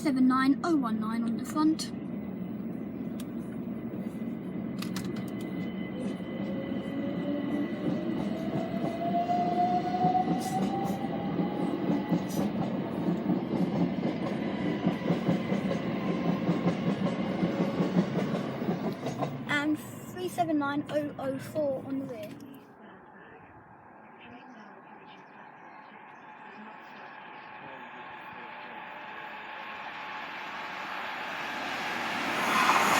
379019 on the front. And 379004 on the rear.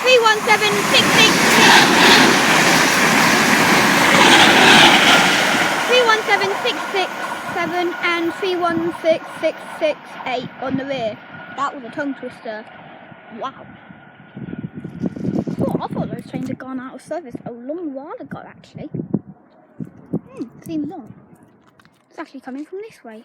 Three 317,667 and 316,668 on the rear. That was a tongue twister. Wow. Oh, I thought those trains had gone out of service a long while ago, actually. Seems not. It's actually coming from this way.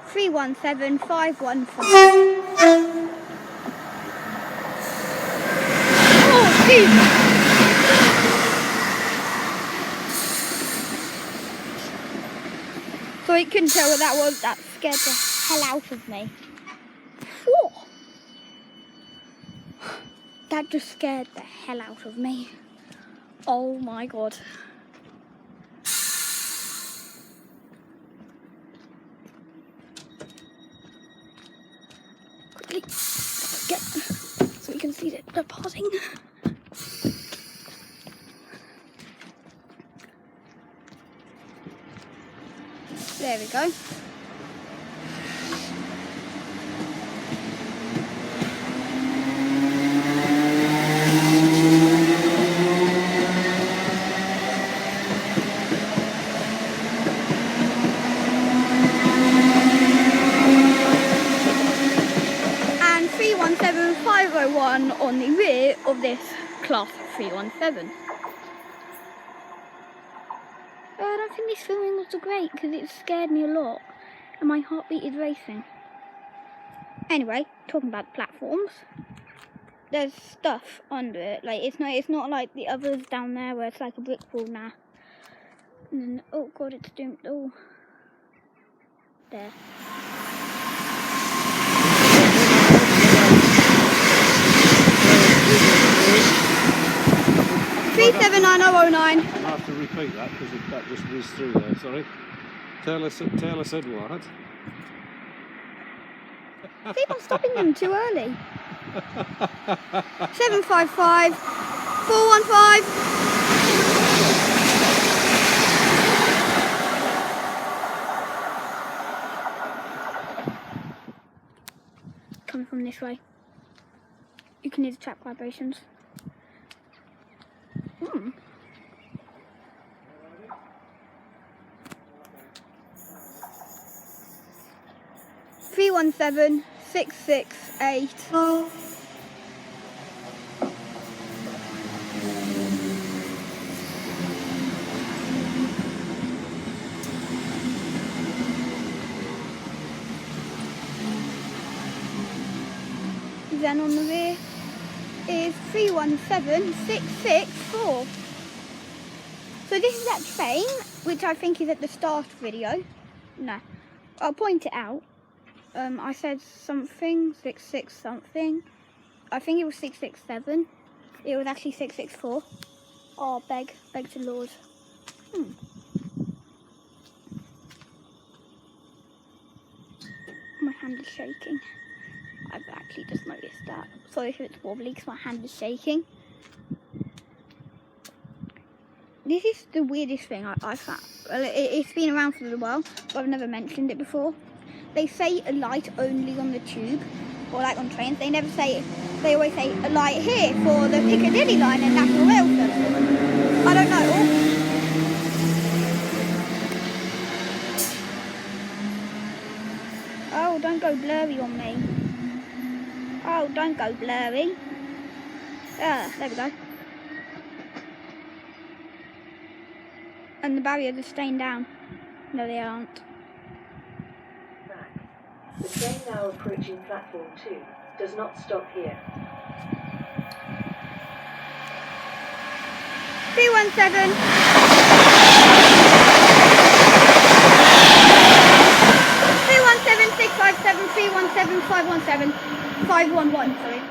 Three 17515. Oh, Jesus! So you couldn't tell what that was. That scared the hell out of me. Whew. That just scared the hell out of me. Oh my god. Quickly, get so we can see the passing. There we go. And 317501 on the rear of this class 317. I don't think this filming was so great because it scared me a lot and my heartbeat is racing. Anyway, talking about platforms, there's stuff under it. Like it's not like the others down there where it's like a brick wall now. And then, oh god, it's doomed. Oh, there. Three 379009. I have to repeat that because that just whizzed through there, sorry. Taylor said what? Keep on stopping them too early. 755 415. Coming from this way. You can hear the track vibrations. 317668. Then on the rear is 317664. So this is that train, which I think is at the start video. No, I'll point it out. I said something, 66 something. I think it was 667. It was actually 664. Oh, beg to Lord. My hand is shaking. I've actually just noticed that. Sorry if it's wobbly because my hand is shaking. This is the weirdest thing I found. Well, it's been around for a little while, but I've never mentioned it before. They say a light only on the tube, or like on trains. They never say, they always say a light here for the Piccadilly line and National Rail Service. I don't know. Oh, don't go blurry on me. Oh, don't go blurry. There we go. And the barriers are staying down. No, they aren't. The train now approaching platform 2 does not stop here. 317. 657 317 517 511, sorry.